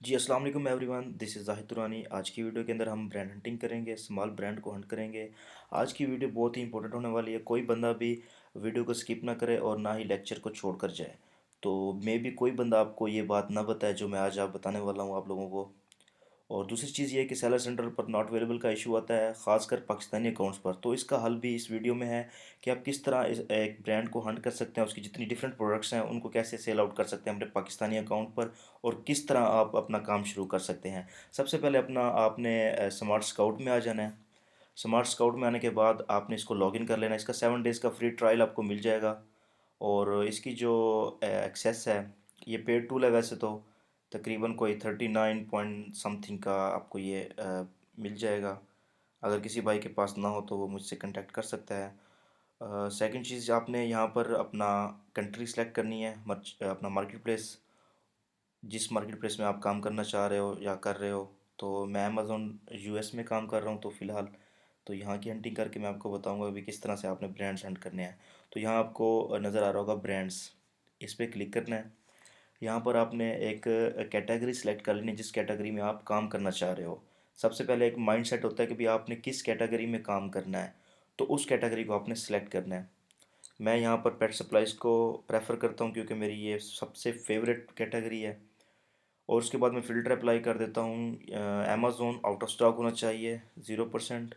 जी अस्सलाम वालेकुम everyone, this is Zahid तुरानी। आज की वीडियो के अंदर हम ब्रांड हंटिंग करेंगे, स्मॉल ब्रांड को हंट करेंगे। आज की वीडियो बहुत ही इंपॉर्टेंट होने वाली है। कोई बंदा भी वीडियो को स्किप ना करे और ना ही लेक्चर को छोड़ कर जाए। तो मे भी कोई बंदा आपको ये बात ना बताए जो मैं आज आप बताने वाला हूँ आप लोगों को। और दूसरी चीज़ ये है कि सेलर सेंटर पर नॉट अवेलेबल का इशू आता है, ख़ासकर पाकिस्तानी अकाउंट्स पर। तो इसका हल भी इस वीडियो में है कि आप किस तरह एक ब्रांड को हंट कर सकते हैं, उसकी जितनी डिफरेंट प्रोडक्ट्स हैं उनको कैसे सेल आउट कर सकते हैं अपने पाकिस्तानी अकाउंट पर, और किस तरह आप अपना काम शुरू कर सकते हैं। सबसे पहले अपना आपने स्मार्ट स्काउट में आ जाना है। स्मार्ट स्काउट में आने के बाद आपने इसको लॉगिन कर लेना है। इसका 7 डेज़ का फ्री ट्रायल आपको मिल जाएगा। और इसकी जो एक्सेस है, ये पेड टूल है वैसे तो। तकरीबन कोई 39 पॉइंट समथिंग का आपको ये मिल जाएगा। अगर किसी भाई के पास ना हो तो वो मुझसे कांटेक्ट कर सकता है। सेकंड चीज़, आपने यहाँ पर अपना कंट्री सेलेक्ट करनी है, अपना मार्केट प्लेस, जिस मार्केट प्लेस में आप काम करना चाह रहे हो या कर रहे हो। तो मैं अमेज़ोन यूएस में काम कर रहा हूँ तो फ़िलहाल, तो यहाँ की हंटिंग करके मैं आपको बताऊँगा अभी किस तरह से आपने ब्रांड्स हंट करने हैं। तो यहाँ आपको नज़र आ रहा होगा ब्रांड्स, इस पर क्लिक करना है। यहाँ पर आपने एक कैटेगरी सेलेक्ट कर लेनी है जिस कैटेगरी में आप काम करना चाह रहे हो। सबसे पहले एक माइंड सेट होता है कि भाई आपने किस कैटेगरी में काम करना है, तो उस कैटेगरी को आपने सेलेक्ट करना है। मैं यहाँ पर पेट सप्लाईज़ को प्रेफर करता हूँ क्योंकि मेरी ये सबसे फेवरेट कैटेगरी है। और उसके बाद मैं फ़िल्टर अप्लाई कर देता हूँ। अमेज़ोन आउट ऑफ स्टॉक होना चाहिए 0%।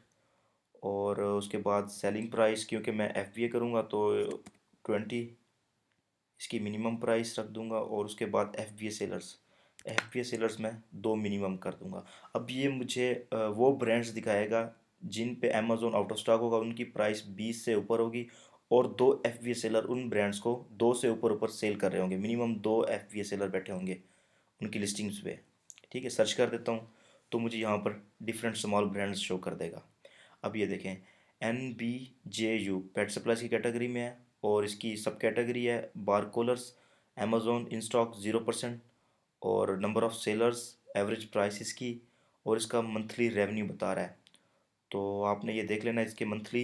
और उसके बाद सेलिंग प्राइस, क्योंकि मैं एफ करूँगा तो 20 इसकी मिनिमम प्राइस रख दूंगा। और उसके बाद एफ बी ए सेलर्स मैं 2 मिनिमम कर दूंगा। अब ये मुझे वो ब्रांड्स दिखाएगा जिन पे अमेज़ोन आउट ऑफ स्टॉक होगा, उनकी प्राइस 20 से ऊपर होगी। और दो एफ बी ए सेलर उन ब्रांड्स को 2 से ऊपर ऊपर सेल कर रहे होंगे, मिनिमम 2 एफ बी ए सेलर बैठे होंगे उनकी लिस्टिंग्स पे। ठीक है, सर्च कर देता हूँ तो मुझे यहाँ पर डिफरेंट स्मॉल ब्रांड्स शो कर देगा। अब ये देखें, NBJU पेट सप्लाईज की कैटेगरी में है। और इसकी सब कैटेगरी है बार कूलर्स, अमेज़ोन इन स्टॉक 0%। और number of sellers, average price इसकी, और इसका मंथली रेवेन्यू बता रहा है। तो आपने ये देख लेना, इसके मंथली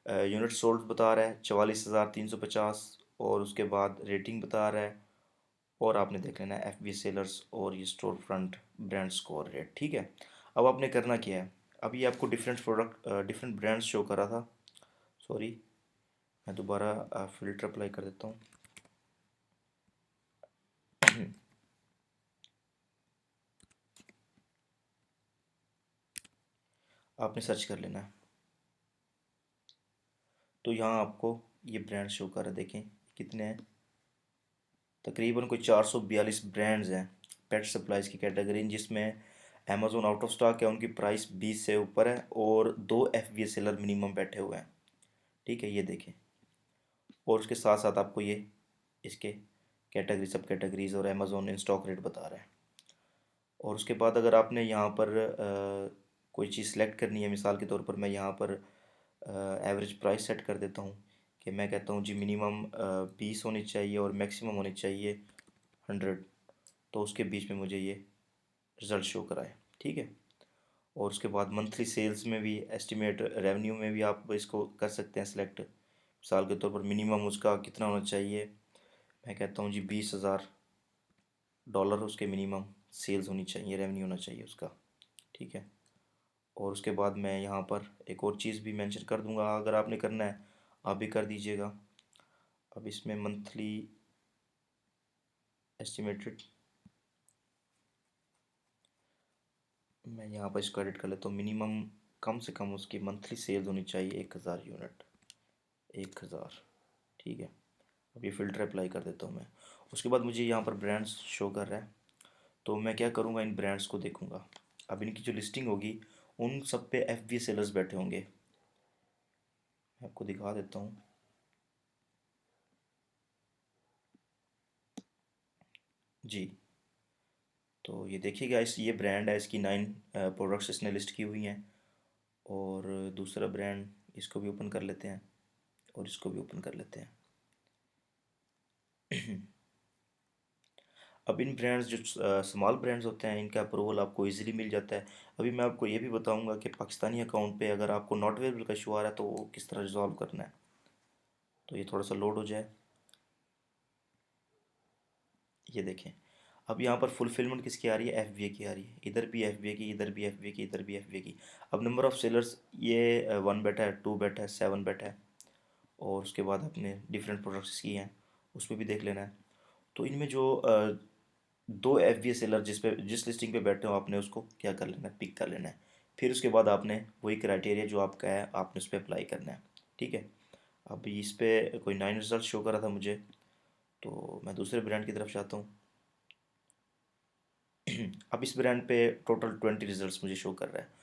यूनिट सोल्ड बता रहा है 44,350। और उसके बाद रेटिंग बता रहा है। और आपने देख लेना है एफ बी सेलर्स और ये store front brand score rate. ठीक है, अब आपने करना क्या है। अभी आपको different product different brands show कर रहा था। सॉरी, मैं दोबारा फ़िल्टर अप्लाई कर देता हूँ। आपने सर्च कर लेना है। तो यहाँ आपको ये ब्रांड शो कर रहा है, देखें कितने हैं। तकरीबन कोई 442 ब्रांड्स हैं पेट सप्लाईज़ की कैटेगरी, जिसमें अमेज़ोन आउट ऑफ स्टॉक है, उनकी प्राइस 20 से ऊपर है, और 2 एफ बी सेलर मिनिमम बैठे हुए हैं। ठीक है, ये देखें। और उसके साथ साथ आपको ये इसके कैटेगरी, सब कैटेगरीज और अमेज़ोन इन स्टॉक रेट बता रहा है। और उसके बाद अगर आपने यहाँ पर कोई चीज़ सेलेक्ट करनी है, मिसाल के तौर पर मैं यहाँ पर एवरेज प्राइस सेट कर देता हूँ कि मैं कहता हूँ जी मिनिमम 20 होनी चाहिए और मैक्सिमम होनी चाहिए 100। तो उसके बीच में मुझे ये रिज़ल्ट शो कराए। ठीक है। और उसके बाद मंथली सेल्स में भी, एस्टिमेट रेवेन्यू में भी आप इसको कर सकते हैं सेलेक्ट। मिसाल के तौर पर मिनिमम उसका कितना होना चाहिए, मैं कहता हूँ जी $20,000 उसके मिनिमम सेल्स होनी चाहिए, रेवेन्यू होना चाहिए उसका। ठीक है। और उसके बाद मैं यहाँ पर एक और चीज़ भी मेंशन कर दूँगा, अगर आपने करना है आप भी कर दीजिएगा। अब इसमें मंथली एस्टिमेटेड, मैं यहाँ पर इसको एडिट कर लेता हूँ। मिनिमम कम से कम उसकी मंथली सेल्स होनी चाहिए 1,000 यूनिट, 1,000। ठीक है। अब ये फ़िल्टर अप्लाई कर देता हूँ मैं। उसके बाद मुझे यहाँ पर ब्रांड्स शो कर रहा है, तो मैं क्या करूँगा, इन ब्रांड्स को देखूँगा। अब इनकी जो लिस्टिंग होगी उन सब पे एफ बी सेलर्स बैठे होंगे। मैं आपको दिखा देता हूँ। जी, तो ये देखिएगा, इस ये ब्रांड है, इसकी 9 प्रोडक्ट्स इसने लिस्ट की हुई हैं। और दूसरा ब्रांड, इसको भी ओपन कर लेते हैं और इसको भी ओपन कर लेते हैं। अब इन ब्रांड्स जो स्मॉल ब्रांड्स होते हैं, इनका अप्रूवल आपको इजीली मिल जाता है। अभी मैं आपको ये भी बताऊंगा कि पाकिस्तानी अकाउंट पे अगर आपको नॉट अवेलेबल का इशू आ रहा है तो वो किस तरह रिजॉल्व करना है। तो ये थोड़ा सा लोड हो जाए। ये देखें, अब यहाँ पर फुलफिलमेंट किसकी आ रही है, एफ की आ रही है, इधर भी एफ की, इधर भी एफ की, इधर भी एफ की। अब नंबर ऑफ़ सेलर्स ये 1 बैठा है, 2 बैठा है, 7 बैठा है, और उसके बाद अपने डिफरेंट प्रोडक्ट्स की हैं, उसमें भी देख लेना है। तो इनमें जो दो एफ बी सेलर जिस लिस्टिंग पे बैठे हो, आपने उसको क्या कर लेना है, पिक कर लेना है। फिर उसके बाद आपने वही क्राइटेरिया जो आपका है आपने उस पर अप्लाई करना है। ठीक है। अब इस पे कोई 9 रिजल्ट शो कर रहा था मुझे, तो मैं दूसरे ब्रांड की तरफ जाता हूँ। अब इस ब्रांड पे टोटल 20 रिजल्ट्स मुझे शो कर रहा है।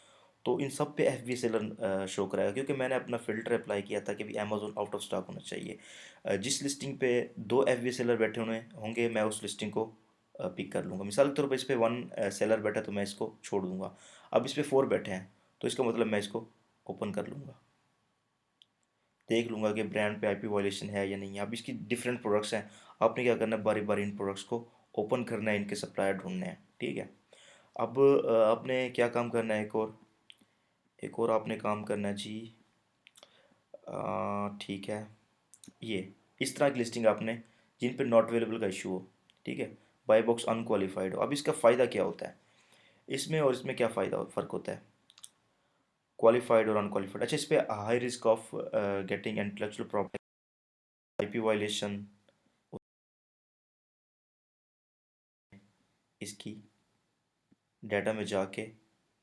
तो इन सब पे एफ बी सेलर शो कराएगा, क्योंकि मैंने अपना फ़िल्टर अप्लाई किया था कि भी अमेज़ोन आउट ऑफ स्टॉक होना चाहिए। जिस लिस्टिंग पे दो एफ बी सेलर बैठे होने होंगे, मैं उस लिस्टिंग को पिक कर लूँगा। मिसाल के तौर पर इस पे 1 सेलर बैठा तो मैं इसको छोड़ दूँगा। अब इस पे 4 बैठे हैं, तो इसका मतलब मैं इसको ओपन कर लूँगा, देख लूँगा कि ब्रांड पे आईपी वायलेशन है या नहीं है। अब इसकी डिफरेंट प्रोडक्ट्स हैं, आपने क्या करना है, बारी बारी इन प्रोडक्ट्स को ओपन करना है, इनके सप्लायर ढूंढने हैं। ठीक है। अब आपने क्या काम करना है, एक और आपने काम करना है जी। ठीक है। ये इस तरह की लिस्टिंग आपने, जिन पे नॉट अवेलेबल का इशू हो, ठीक है, बाई बॉक्स अनक्वालिफाइड हो। अब इसका फ़ायदा क्या होता है, इसमें और इसमें क्या फ़ायदा फ़र्क होता है, क्वालिफाइड और अनक्वालिफाइड। अच्छा, इस पे high risk of getting intellectual property, IP violation, इसकी डाटा में जाके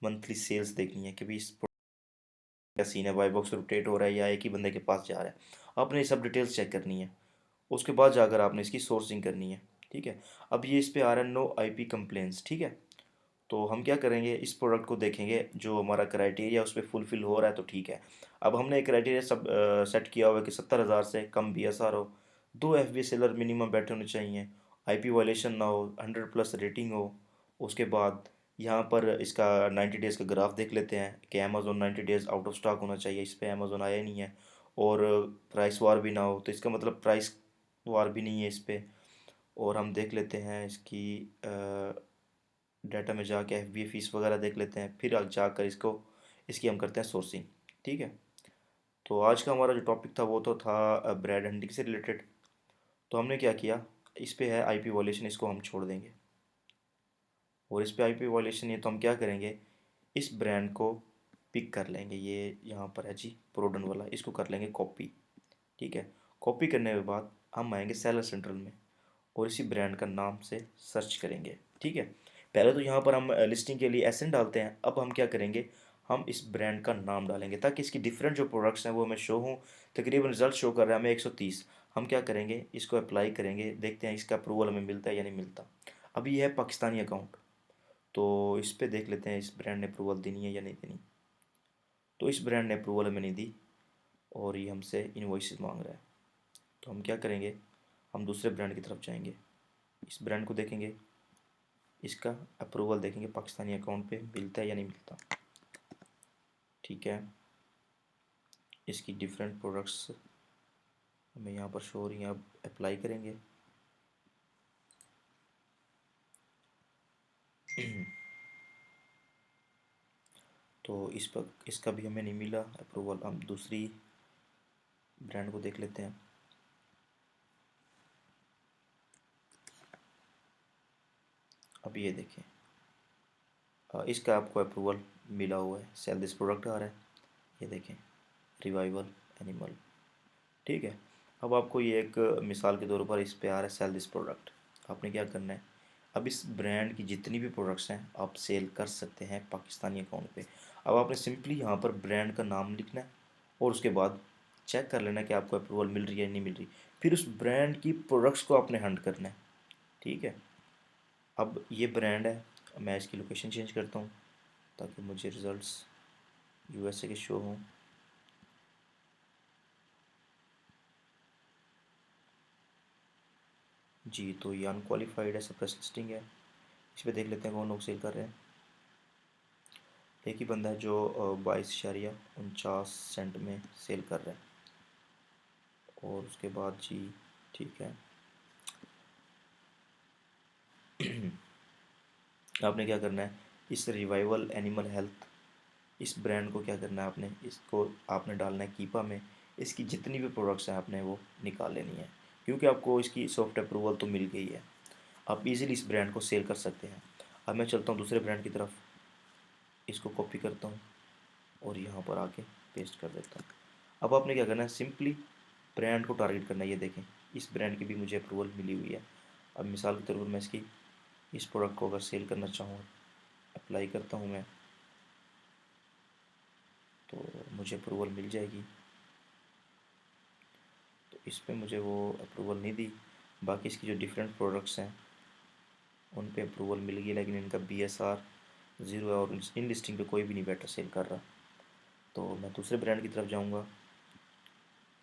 मंथली सेल्स देखनी है कि भाई इस क्या सीन है, बाई बॉक्स रोटेट हो रहा है या एक ही बंदे के पास जा रहा है। आपने ये सब डिटेल्स चेक करनी है, उसके बाद जाकर आपने इसकी सोर्सिंग करनी है। ठीक है। अब ये इस पे आ रहा है नो आईपी कंप्लेंट्स। ठीक है। तो हम क्या करेंगे, इस प्रोडक्ट को देखेंगे, जो हमारा क्राइटेरिया उस पर फुलफिल हो रहा है तो ठीक है। अब हमने एक क्राइटेरिया सब सेट किया हुआ है कि 70,000 से कम बी एस आर हो, दो एफ बी सेलर मिनिमम बैठे होने चाहिए, आईपी वायलेशन ना हो, 100+ रेटिंग हो। उसके बाद यहाँ पर इसका 90 डेज़ का ग्राफ देख लेते हैं कि Amazon 90 days out of stock होना चाहिए, इस पे अमेज़ोन आया ही नहीं है। और प्राइस वार भी ना हो, तो इसका मतलब प्राइस वार भी नहीं है इस पे। और हम देख लेते हैं इसकी डाटा में जाके एफ बी फीस वगैरह देख लेते हैं, फिर जाकर इसकी हम करते हैं सोर्सिंग। ठीक है। तो आज का हमारा जो टॉपिक था वो तो था ब्रांड हंटिंग से रिलेटेड। तो हमने क्या किया, इस पे है आईपी वॉल्यूशन, इसको हम छोड़ देंगे। और इस पे आईपी वॉल्यूशन है तो हम क्या करेंगे, इस ब्रांड को पिक कर लेंगे, ये यहाँ पर है जी प्रोडन वाला, इसको कर लेंगे कॉपी। ठीक है। कॉपी करने के बाद हम आएंगे सेलर सेंट्रल में, और इसी ब्रांड का नाम से सर्च करेंगे। ठीक है। पहले तो यहाँ पर हम लिस्टिंग के लिए एसएन डालते हैं, अब हम क्या करेंगे, हम इस ब्रांड का नाम डालेंगे ताकि इसकी डिफरेंट जो प्रोडक्ट्स हैं वो हमें शो हों। तकरीबन रिजल्ट शो कर रहा है हमें 130। हम क्या करेंगे, इसको अप्लाई करेंगे, देखते हैं इसका अप्रूवल हमें मिलता है या नहीं मिलता। अभी ये है पाकिस्तानी अकाउंट, तो इस पर देख लेते हैं इस ब्रांड ने अप्रूवल देनी है या नहीं देनी। तो इस ब्रांड ने अप्रूवल हमें नहीं दी, और ये हमसे इनवॉइसेस मांग रहा है। तो हम क्या करेंगे, हम दूसरे ब्रांड की तरफ जाएंगे, इस ब्रांड को देखेंगे, इसका अप्रूवल देखेंगे पाकिस्तानी अकाउंट पे मिलता है या नहीं मिलता। ठीक है। इसकी डिफरेंट प्रोडक्ट्स हमें यहाँ पर शो हो रही हैं, अब अप्लाई करेंगे। तो इस पर इसका भी हमें नहीं मिला अप्रूवल, हम दूसरी ब्रांड को देख लेते हैं। अब ये देखें, इसका आपको अप्रूवल मिला हुआ है, सेल दिस प्रोडक्ट आ रहा है, ये देखें, रिवाइवल एनिमल। ठीक है। अब आपको ये एक मिसाल के तौर पर इस पे आ रहा है सेल दिस प्रोडक्ट। आपने क्या करना है, अब इस ब्रांड की जितनी भी प्रोडक्ट्स हैं आप सेल कर सकते हैं पाकिस्तानी अकाउंट पे। अब आपने सिंपली यहाँ पर ब्रांड का नाम लिखना है, और उसके बाद चेक कर लेना कि आपको अप्रूवल मिल रही है नहीं मिल रही। फिर उस ब्रांड की प्रोडक्ट्स को आपने हंट करना है। ठीक है। अब ये ब्रांड है, मैं इसकी लोकेशन चेंज करता हूँ ताकि मुझे रिज़ल्ट्स यूएसए के शो हों। जी, तो ये अनक्वालिफाइड है, सप्रेस लिस्टिंग है। इस पर देख लेते हैं कौन लोग सेल कर रहे हैं। एक ही बंदा है जो 22.49 में सेल कर रहा है। और उसके बाद जी, ठीक है, आपने क्या करना है, इस रिवाइवल एनिमल हेल्थ, इस ब्रांड को क्या करना है, आपने इसको आपने डालना है कीपा में। इसकी जितनी भी प्रोडक्ट्स हैं आपने वो निकाल लेनी है, क्योंकि आपको इसकी सॉफ्ट अप्रूवल तो मिल गई है। आप इजीली इस ब्रांड को सेल कर सकते हैं। अब मैं चलता हूँ दूसरे ब्रांड की तरफ, इसको कॉपी करता हूँ और यहाँ पर आके पेस्ट कर देता हूँ। अब आपने क्या करना है, सिंपली ब्रांड को टारगेट करना है। ये देखें, इस ब्रांड की भी मुझे अप्रूवल मिली हुई है। अब मिसाल के तौर पर मैं इसकी इस प्रोडक्ट को अगर सेल करना चाहूँ, अप्लाई करता हूँ मैं, तो मुझे अप्रूवल मिल जाएगी। तो इस पर मुझे वो अप्रूवल नहीं दी। बाकी इसकी जो डिफरेंट प्रोडक्ट्स हैं उन पे अप्रूवल मिल गई, लेकिन इनका BSR ज़ीरो है और इन लिस्टिंग पे कोई भी नहीं बेटर सेल कर रहा। तो मैं दूसरे ब्रांड की तरफ जाऊंगा।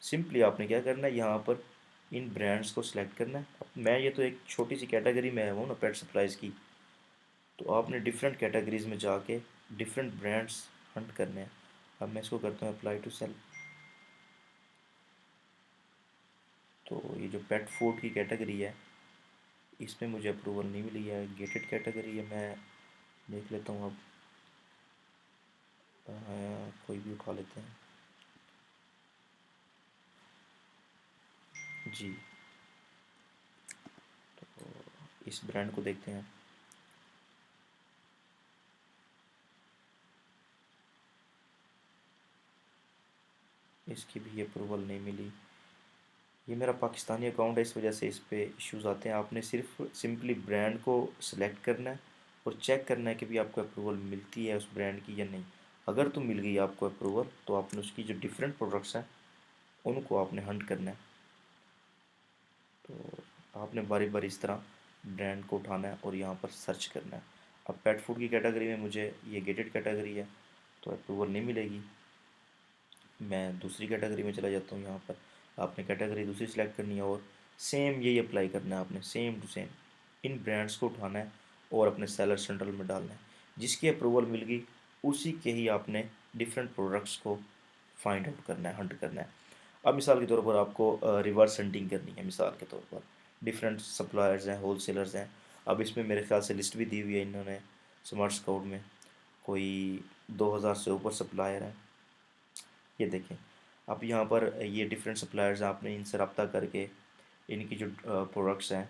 सिंपली आपने क्या करना है, यहाँ पर इन ब्रांड्स को सिलेक्ट करना है। अब मैं ये तो एक छोटी सी कैटेगरी में हूँ ना, पेट सप्लाईज़ की, तो आपने डिफरेंट कैटेगरीज़ में जाके डिफरेंट ब्रांड्स हंट करने हैं। अब मैं इसको करता हूँ अप्लाई टू सेल। तो ये जो पेट फूड की कैटेगरी है इसमें मुझे अप्रूवल नहीं मिली है, गेटेड कैटेगरी है। मैं देख लेता हूँ अब, कोई भी उठा लेते हैं जी। तो इस ब्रांड को देखते हैं। इसकी भी अप्रूवल नहीं मिली। ये मेरा पाकिस्तानी अकाउंट है, इस वजह से इस पे इश्यूज़ आते हैं। आपने सिर्फ सिंपली ब्रांड को सिलेक्ट करना है और चेक करना है कि भी आपको अप्रूवल मिलती है उस ब्रांड की या नहीं। अगर तो मिल गई आपको अप्रूवल, तो आपने उसकी जो डिफरेंट प्रोडक्ट्स हैं उनको आपने हंट करना है। तो आपने बारी बारी इस तरह ब्रांड को उठाना है और यहाँ पर सर्च करना है। अब पेट फूड की कैटेगरी में मुझे ये गेटेड कैटेगरी है, तो अप्रूवल नहीं मिलेगी। मैं दूसरी कैटेगरी में चला जाता हूँ। यहाँ पर आपने कैटेगरी दूसरी सेलेक्ट करनी है और सेम यही अप्लाई करना है आपने, सेम टू सेम इन ब्रांड्स को उठाना है और अपने सेलर सेंट्रल में डालना है। जिसकी अप्रूवल मिल गई उसी के ही आपने डिफरेंट प्रोडक्ट्स को फाइंड आउट करना है, हंट करना है। अब मिसाल के तौर पर आपको रिवर्स हंटिंग करनी है। मिसाल के तौर पर डिफरेंट सप्लायर्स हैं, होल सेलर्स हैं। अब इसमें मेरे ख्याल से लिस्ट भी दी हुई है इन्होंने स्मार्ट स्काउट में, कोई 2000 से ऊपर सप्लायर हैं। ये देखें, अब यहाँ पर ये डिफरेंट सप्लायर्स हैं, आपने इनसे रब्ता करके इनकी जो प्रोडक्ट्स हैं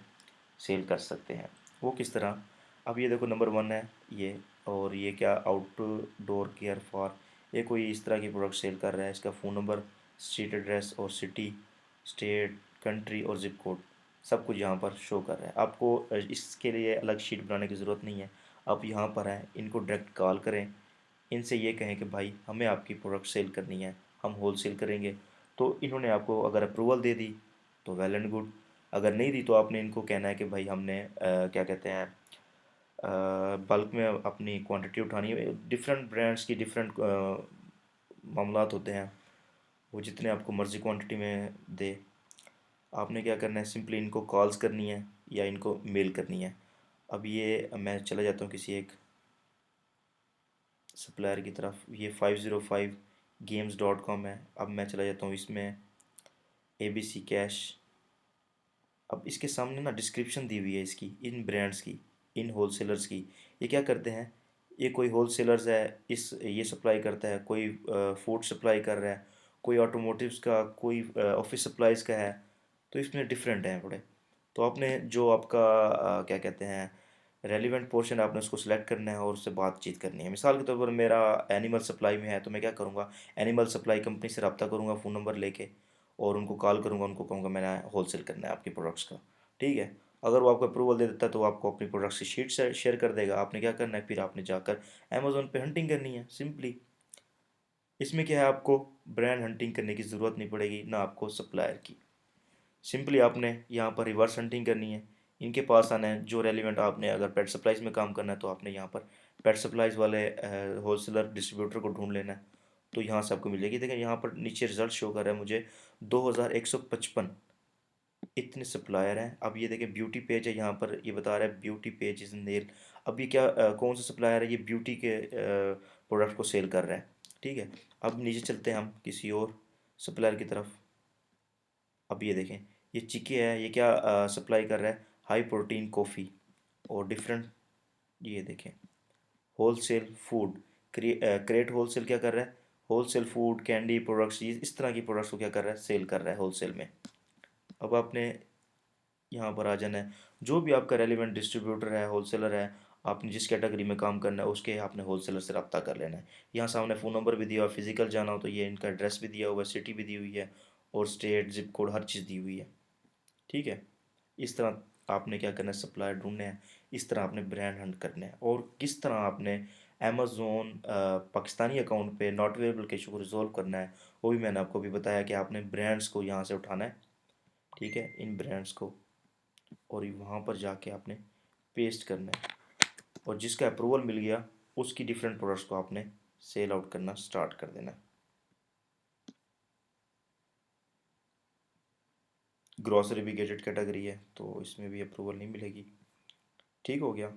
सेल कर सकते हैं। वो किस तरह, अब ये देखो नंबर 1 है ये, और ये क्या आउटडोर केयर फॉर, ये कोई इस तरह की प्रोडक्ट सेल कर रहा है। इसका फ़ोन नंबर, स्ट्रीट एड्रेस और सिटी, स्टेट, कंट्री और ज़िप कोड सब कुछ यहाँ पर शो कर रहा है। आपको इसके लिए अलग शीट बनाने की ज़रूरत नहीं है। आप यहाँ पर हैं, इनको डायरेक्ट कॉल करें, इनसे ये कहें कि भाई हमें आपकी प्रोडक्ट सेल करनी है, हम होल सेल करेंगे। तो इन्होंने आपको अगर अप्रूवल दे दी तो वेल एंड गुड। अगर नहीं दी तो आपने इनको कहना है कि भाई हमने क्या कहते हैं, बल्क में अपनी क्वांटिटी उठानी है। डिफरेंट ब्रांड्स की डिफरेंट मामलात होते हैं, वो जितने आपको मर्ज़ी क्वांटिटी में दे। आपने क्या करना है, सिंपली इनको कॉल्स करनी है या इनको मेल करनी है। अब ये मैं चला जाता हूँ किसी एक सप्लायर की तरफ, ये 505 games.com है। अब मैं चला जाता हूँ इसमें, ABC कैश। अब इसके सामने ना डिस्क्रिप्शन दी हुई है इसकी, इन ब्रांड्स की, इन होलसेलर्स की। ये क्या करते हैं, ये कोई होलसेलर्स है, इस ये सप्लाई करता है, कोई फूड सप्लाई कर रहा है, कोई ऑटोमोटिव्स का, कोई ऑफिस सप्लाईज का है। तो इसमें डिफरेंट हैं बड़े। तो आपने जो आपका क्या कहते हैं रेलिवेंट पोर्शन, आपने उसको सिलेक्ट करना है और उससे बातचीत करनी है। मिसाल के तौर पर मेरा एनिमल सप्लाई में है, तो मैं क्या करूँगा, एनिमल सप्लाई कंपनी से रब्ता करूँगा फ़ोन नंबर लेके और उनको कॉल करूँगा, उनको कहूँगा मैंने होलसेल करना है आपके प्रोडक्ट्स का। ठीक है, अगर वो आपको अप्रूवल दे देता है तो वो आपको अपनी प्रोडक्ट्स की शीट शेयर कर देगा। आपने क्या करना है, फिर आपने जाकर अमेज़ोन पे हंटिंग करनी है सिंपली। इसमें क्या है, आपको ब्रांड हंटिंग करने की ज़रूरत नहीं पड़ेगी, ना आपको सप्लायर की। सिंपली आपने यहाँ पर रिवर्स हंटिंग करनी है, इनके पास आना है जो रेलिवेंट। आपने अगर पेट सप्लाईज़ में काम करना है तो आपने यहाँ पर पेट सप्लाईज़ वाले होलसेलर डिस्ट्रीब्यूटर को ढूंढ लेना है। तो यहाँ से आपको मिल जाएगी। देखिए यहाँ पर नीचे रिजल्ट शो कर रहा है मुझे 2155 इतने सप्लायर हैं। अब ये देखिए ब्यूटी पेज है, यहाँ पर ये बता रहा है ब्यूटी पेज इज़ नेल। अब ये क्या कौन सा सप्लायर है, ये ब्यूटी के प्रोडक्ट को सेल कर रहा है। ठीक है, अब नीचे चलते हैं हम किसी और सप्लायर की तरफ। अब ये देखें, ये चिकी है, ये क्या सप्लाई कर रहा है, हाई प्रोटीन कॉफ़ी और डिफरेंट। ये देखें होल सेल फूड, क्रेट होल सेल क्या कर रहा है, wholesale food candy products, ये इस तरह की प्रोडक्ट्स को क्या कर रहा है, सेल कर रहा है होल सेल में। अब आपने यहाँ पर आ जाना है। जो भी आपका रेलिवेंट डिस्ट्रीब्यूटर है, होलसेलर है, आपने जिस कैटेगरी में काम करना है उसके आपने होलसेलर से रब्ता कर लेना है। यहाँ सामने फ़ोन नंबर भी दिया हुआ है, फिजिकल जाना हो तो ये इनका एड्रेस भी दिया हुआ है, सिटी भी दी हुई है, और स्टेट, जिप कोड, हर चीज़ दी हुई है। ठीक है। इस तरह आपने क्या करना है, सप्लायर ढूंढने हैं, इस तरह आपने ब्रांड हंट करना है। और किस तरह आपने अमेज़ोन पाकिस्तानी अकाउंट पे नॉट अवेलेबल के इशू को रिजॉल्व करना है, वो भी मैंने आपको भी बताया कि आपने ब्रांड्स को यहाँ से उठाना है। ठीक है, इन ब्रांड्स को, और वहाँ पर जाके आपने पेस्ट करना है, और जिसका अप्रूवल मिल गया उसकी डिफरेंट प्रोडक्ट्स को आपने सेल आउट करना स्टार्ट कर देना है। ग्रॉसरी भी गेजेट कैटेगरी है तो इसमें भी अप्रूवल नहीं मिलेगी। ठीक हो गया।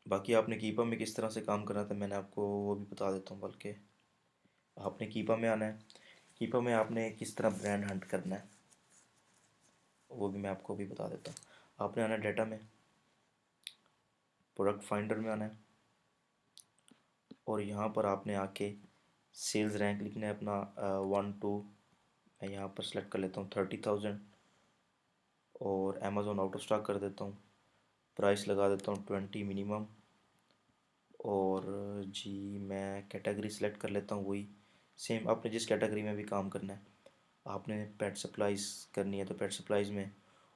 बाकी आपने कीपा में किस तरह से काम करना था मैंने आपको वो भी बता देता हूँ। बल्कि आपने कीपा में आना है, कीपा में आपने किस तरह ब्रांड हंट करना है वो भी मैं आपको भी बता देता हूँ। आपने आना है डाटा में, प्रोडक्ट फाइंडर में आना है, और यहाँ पर आपने आके सेल्स रैंक लिखना है अपना 1 to, मैं यहाँ पर सेलेक्ट कर लेता हूँ 30,000, और अमेज़ोन आउट ऑफ स्टॉक कर देता हूँ। प्राइस लगा देता हूँ 20 मिनिमम, और जी मैं कैटेगरी सेलेक्ट कर लेता हूँ वही सेम आपने जिस कैटेगरी में भी काम करना है। आपने पेट सप्लाइज करनी है तो पेट सप्लाइज में,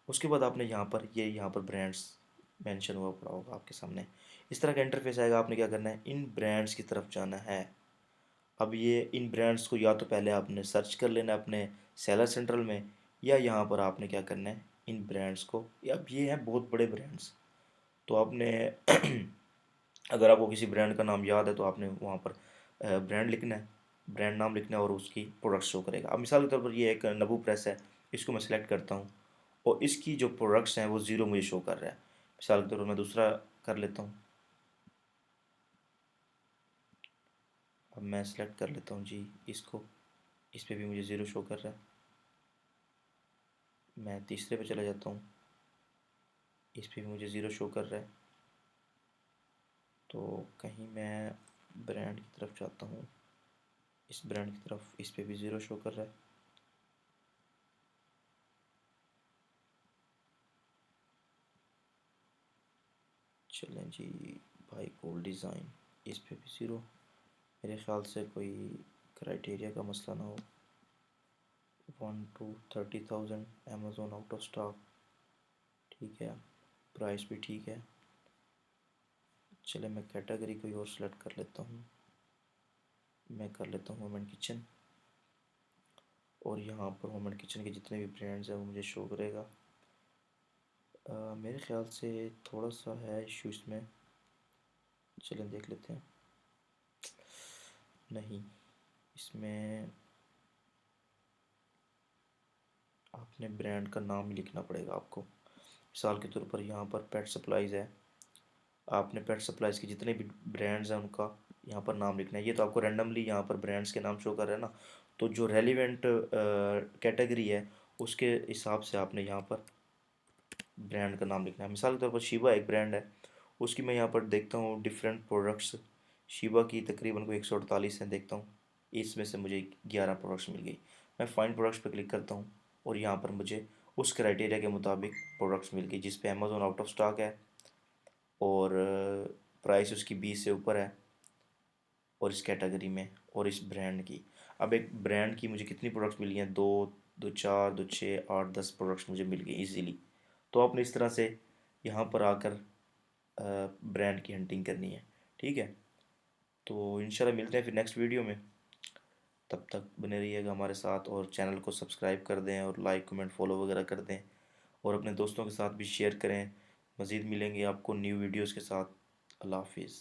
उसके बाद आपने यहाँ पर ब्रांड्स मेंशन हुआ पड़ा होगा आपके सामने। इस तरह का इंटरफेस आएगा। आपने क्या करना है, इन ब्रांड्स की तरफ जाना है। अब ये इन ब्रांड्स को या तो पहले आपने सर्च कर लेना है अपने सेलर सेंट्रल में, या यहाँ पर आपने क्या करना है, इन ब्रांड्स को, अब ये हैं बहुत बड़े ब्रांड्स, तो आपने अगर आपको किसी ब्रांड का नाम याद है तो आपने वहाँ पर ब्रांड लिखना है, ब्रांड नाम लिखना है, और उसकी प्रोडक्ट शो करेगा। अब मिसाल के तौर पर ये एक नबू प्रेस है, इसको मैं सेलेक्ट करता हूँ, और इसकी जो प्रोडक्ट्स हैं वो ज़ीरो मुझे शो कर रहा है। मिसाल के तौर पर मैं दूसरा कर लेता हूँ। अब मैं सेलेक्ट कर लेता हूँ जी इसको, इस पर भी मुझे ज़ीरो शो कर रहा है। मैं तीसरे पे चला जाता हूँ, इस पर भी मुझे ज़ीरो शो कर रहा है। तो कहीं मैं ब्रांड की तरफ जाता हूँ, इस ब्रांड की तरफ, इस पे भी ज़ीरो शो कर रहा है। चलें जी, भाई गोल्ड डिज़ाइन, इस पे भी ज़ीरो। मेरे ख्याल से कोई क्राइटेरिया का मसला ना हो। 1 to 30,000, Amazon out of stock, ठीक है, प्राइस भी ठीक है। चले मैं कैटेगरी कोई और सेलेक्ट कर लेता हूँ, मैं कर लेता हूँ वुमेन किचन, और यहाँ पर वुमेन किचन के जितने भी ब्रांड्स हैं वो मुझे शो करेगा। मेरे ख्याल से थोड़ा सा है इशू इसमें, चलें देख लेते हैं। नहीं, इसमें आपने ब्रांड का नाम ही लिखना पड़ेगा आपको। मिसाल के तौर पर यहाँ पर पेट सप्लाइज़ है, आपने पेट सप्लाइज़ के जितने भी ब्रांड्स हैं उनका यहाँ पर नाम लिखना है। ये तो आपको रैंडमली यहाँ पर ब्रांड्स के नाम शो कर रहे हैं ना, तो जो रेलिवेंट कैटेगरी है उसके हिसाब से आपने यहाँ पर ब्रांड का नाम लिखना है। मिसाल के तौर पर शिवा एक ब्रांड है, उसकी मैं यहाँ पर देखता हूँ डिफरेंट प्रोडक्ट्स, शिवा की तकरीबन कोई 148 हैं देखता हूँ, इसमें से मुझे 11 प्रोडक्ट्स मिल गई। मैं फाइंड प्रोडक्ट्स पर क्लिक करता हूँ, और यहाँ पर मुझे उस क्राइटेरिया के मुताबिक प्रोडक्ट्स मिल गई जिस पे अमेज़ोन आउट ऑफ स्टॉक है, और प्राइस उसकी 20 से ऊपर है, और इस कैटेगरी में, और इस ब्रांड की। अब एक ब्रांड की मुझे कितनी प्रोडक्ट्स मिली हैं, दो, दो चार, दो छः, आठ, 10 प्रोडक्ट्स मुझे मिल गई इजीली। तो आपने इस तरह से यहाँ पर आकर ब्रांड की हंटिंग करनी है। ठीक है, तो इंशाल्लाह मिलते हैं फिर नेक्स्ट वीडियो में। तब तक बने रहिएगा हमारे साथ, और चैनल को सब्सक्राइब कर दें, और लाइक कमेंट फॉलो वगैरह कर दें, और अपने दोस्तों के साथ भी शेयर करें। मज़ीद मिलेंगे आपको न्यू वीडियोज़ के साथ। अल्लाह हाफिज़।